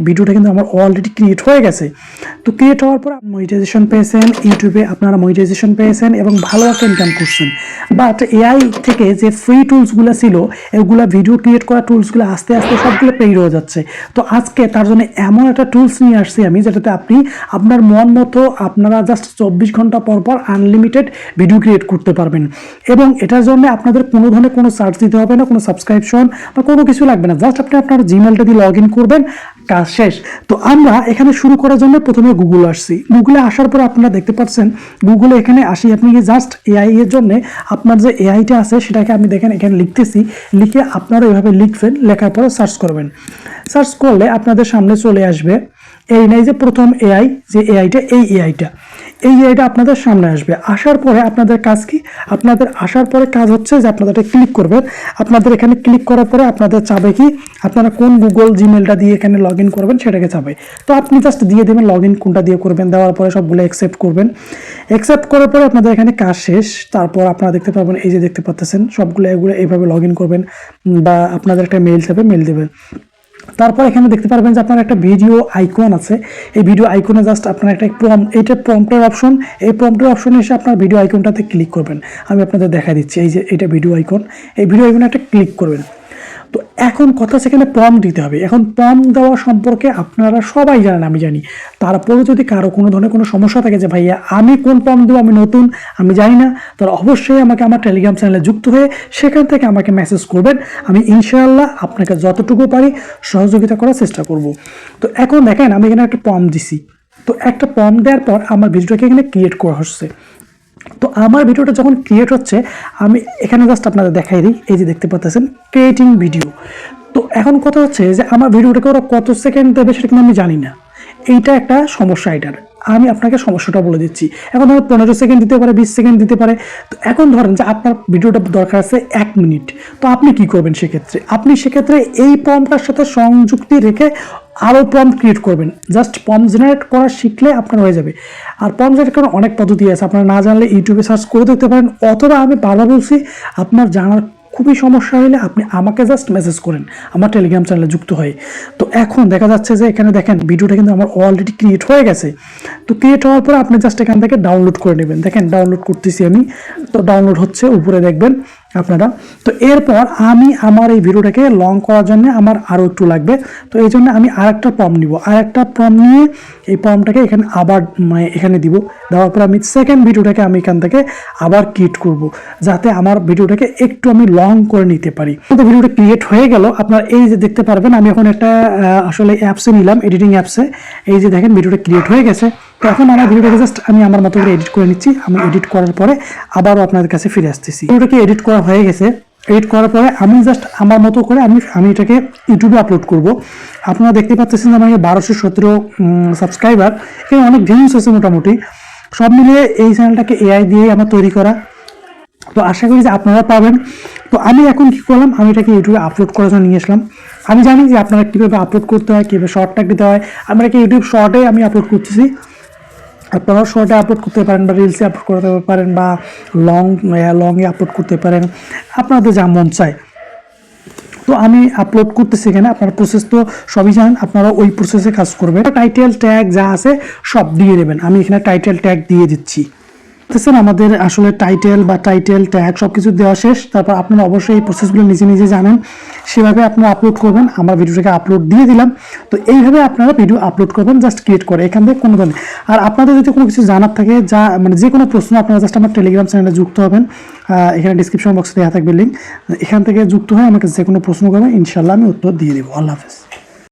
ভিডিওটা কিন্তু আমার অলরেডি ক্রিয়েট হয়ে গেছে। তো ক্রিয়েট হওয়ার পর মনিটাইজেশন পেয়েছেন, ইউটিউবে আপনারা মনিটাইজেশন পেয়েছেন এবং ভালো একটা ইনকাম করছেন। বাট এআই থেকে যে ফ্রি টুলসগুলো ছিল, এগুলো ভিডিও ক্রিয়েট করা টুলসগুলো আস্তে আস্তে সবগুলো পেইড হয়ে যাচ্ছে। তো আজকে তার জন্য এমন একটা টুলস নিয়ে আসছি আমি, যেটাতে আপনি আপনার মন মতো আপনারা জাস্ট 24 ঘন্টা পর পর আনলিমিটেড ভিডিও ক্রিয়েট করতে পারবেন। এবং এটার জন্য আপনাদের কোনো ধরনের কোনো সার্চ দিতে হবে না, কোনো সাবস্ক্রিপশন বা কোনো কিছু লাগবে না। জাস্ট আপনি আপনার জিমেলটা দিয়ে লগ ইন করবেন, কাজ শেষ। তো আমরা এখানে শুরু করার জন্য প্রথমে গুগলে আসছি। গুগলে আসার পর আপনারা দেখতে পাচ্ছেন গুগলে এখানে আসি, আপনি জাস্ট এআই এর জন্য আপনার যে এআইটা আছে সেটাকে আমি দেখেন এখানে লিখতেছি, লিখে আপনারা এভাবে লিখবেন, লেখার পরে সার্চ করবেন। সার্চ করলে আপনাদের সামনে চলে আসবে এই নাই যে প্রথম এআই, যে এআইটা, এই এআইটা আপনাদের সামনে আসবে। আসার পরে আপনাদের কাজ কি? আপনাদের আসার পরে কাজ হচ্ছে যে আপনাদের ক্লিক করবেন। আপনাদের এখানে ক্লিক করার পরে আপনাদের চাবে কি আপনারা কোন গুগল জিমেলটা দিয়ে এখানে লগ ইন করবেন সেটাকে চাবে। তো আপনি জাস্ট দিয়ে দেবেন লগ ইন কোনটা দিয়ে করবেন, দেওয়ার পরে সবগুলো অ্যাকসেপ্ট করবেন। অ্যাকসেপ্ট করার পরে আপনাদের এখানে কাজ শেষ। তারপর আপনারা দেখতে পাবেন এই যে দেখতে পাচ্ছেন সবগুলো এগুলো এইভাবে লগ ইন করবেন, বা আপনাদের একটা মেইল চাবে, মেইল দেবেন। তারপর এখানে দেখতে পারবেন যে আপনার একটা ভিডিও আইকন আছে। এই ভিডিও আইকনে জাস্ট আপনার একটা এটা প্রম্পটের অপশন, এই প্রম্পটের অপশনে এসে আপনার ভিডিও আইকনটাতে ক্লিক করবেন। আমি আপনাদের দেখা দিচ্ছি, এই যে এটা ভিডিও আইকন, এই ভিডিও আইকনে একটা ক্লিক করবেন। তো এখন কথা সেখানে প্রম্পট দিতে হবে। এখন প্রম্পট দেওয়া সম্পর্কে আপনারা সবাই জানেন, আমি জানি। তারপরেও যদি কারো কোনো ধরনের কোনো সমস্যা থাকে যে ভাইয়া আমি কোন প্রম্পট দেবো, আমি নতুন, আমি জানি না, তাহলে অবশ্যই আমাকে আমার টেলিগ্রাম চ্যানেলে যুক্ত হয়ে সেখান থেকে আমাকে মেসেজ করবেন। আমি ইনশাআল্লাহ আপনাকে যতটুকু পারি সহযোগিতা করার চেষ্টা করব। তো এখন দেখেন আমি এখানে একটা প্রম্পট দিছি। তো একটা প্রম্পট দেওয়ার পর আমার ভিডিওটাকে এখানে ক্রিয়েট করা হচ্ছে। তো আমার ভিডিওটা যখন ক্রিয়েট হচ্ছে, আমি এখানে জাস্ট আপনাদের দেখাই দিই, এই যে দেখতে পাচ্ছেন ক্রিয়েটিং ভিডিও। তো এখন কথা হচ্ছে যে আমার ভিডিওটাকে ওরা কত সেকেন্ড দেবে সেটা কিন্তু আমি জানি না। এইটা একটা সমস্যা। এটার আমি আপনাকে সমস্যাটা বলে দিচ্ছি। এখন ধরেন 15 সেকেন্ড দিতে পারে, 20 সেকেন্ড দিতে পারে। তো এখন ধরেন যে আপনার ভিডিওটা দরকার আছে 1 মিনিট। তো আপনি কি করবেন সেক্ষেত্রে? আপনি সেক্ষেত্রে এই প্রম্পটটার সাথে সংযুক্তি রেখে আরও প্রম্পট ক্রিয়েট করবেন। জাস্ট প্রম্পট জেনারেট করা শিখলে আপনার হয়ে যাবে। আর প্রম্পট জেনারেট করার অনেক পদ্ধতি আছে, আপনারা না জানলে ইউটিউবে সার্চ করে দেখতে পারেন, অথবা আমি বারবার বলছি আপনার জানার খুবই সমস্যা হলে আপনি আমাকে জাস্ট মেসেজ করেন আমার টেলিগ্রাম চ্যানেলে যুক্ত হয়ে। তো এখন দেখা যাচ্ছে যে এখানে দেখেন ভিডিওটা কিন্তু আমার অলরেডি ক্রিয়েট হয়ে গেছে। তো ক্রিয়েট হওয়ার পরে আপনি জাস্ট এখান থেকে ডাউনলোড করে নেবেন। দেখেন ডাউনলোড করতেছি আমি, তো ডাউনলোড হচ্ছে, উপরে দেখবেন আপনারা। তো এরপর আমি আমার এই ভিডিওটাকে লং করার জন্য আমার আরও একটু লাগবে। তো এই জন্য আমি আরেকটা প্রম্পট নিব, আরেকটা প্রম্পট নিয়ে এই প্রম্পটটাকে এখানে আবার এখানে দিব। দেওয়ার পর আমি সেকেন্ড ভিডিওটাকে আমি এখান থেকে আবার ক্রিয়েট করব, যাতে আমার ভিডিওটাকে একটু আমি লং করে নিতে পারি। তো ভিডিওটা ক্রিয়েট হয়ে গেল। আপনার এই যে দেখতে পারবেন আমি এখন একটা আসলে অ্যাপসে নিলাম, এডিটিং অ্যাপসে। এই যে দেখেন ভিডিওটা ক্রিয়েট হয়ে গেছে। তো এখন আমার ভিডিওটাকে জাস্ট আমি আমার মতো করে এডিট করে নিচ্ছি। আমি এডিট করার পরে আবারও আপনাদের কাছে ফিরে আসতেছি। ভিডিওটাকে এডিট করা হয়ে গেছে। এডিট করার পরে আমি জাস্ট আমার মতো করে আমি এটাকে ইউটিউবে আপলোড করব। আপনারা দেখতে পাচ্ছেন আমার 1217 সাবস্ক্রাইবার, এখানে অনেক ভিউজ আছে মোটামুটি। সব মিলিয়ে এই চ্যানেলটাকে এআই দিয়ে আমার তৈরি করা। তো আশা করি যে আপনারা পাবেন। তো আমি এখন কী করলাম, আমি এটাকে ইউটিউবে আপলোড করার জন্য নিয়ে আসলাম। আমি জানি যে আপনারা কীভাবে আপলোড করতে হয়, কীভাবে শর্ট ট্যাগ দিতে হয়। আমরা এটাকে ইউটিউব শর্টে আমি আপলোড করতেছি। আপনারাও শর্টে আপলোড করতে পারেন, বা রিলসে আপলোড করতে পারেন, বা লংয়ে আপলোড করতে পারেন, আপনাদের যা মন চায়। তো আমি আপলোড করতেছি এখানে। আপনার প্রসেস তো সবই জানেন, আপনারা ওই প্রসেসে কাজ করবেন। টাইটেল ট্যাগ যা আছে সব দিয়ে দেবেন। আমি এখানে টাইটেল ট্যাগ দিয়ে দিচ্ছি। দেখছেন আমাদের আসলে টাইটেল বা টাইটেল ট্যাগ সব কিছু দেওয়া শেষ। তারপর আপনারা অবশ্যই এই প্রসেসগুলো নিজে নিজে জানেন, সেভাবে আপনারা আপলোড করবেন। আমার ভিডিওটাকে আপলোড দিয়ে দিলাম। তো এইভাবে আপনারা ভিডিও আপলোড করবেন, জাস্ট ক্রিয়েট করে এখান থেকে কোনো ধরনের। আর আপনাদের যদি কোনো কিছু জানার থাকে, যা মানে যে কোনো প্রশ্ন, আপনারা জাস্ট আমার টেলিগ্রাম চ্যানেলে যুক্ত হবেন। এখানে ডিসক্রিপশন বক্সে দেওয়া থাকবে লিঙ্ক, এখান থেকে যুক্ত হয়ে আমাকে যে কোনো প্রশ্ন করবেন, ইনশাল্লাহ আমি উত্তর দিয়ে দেবো। আল্লাহ হাফেজ।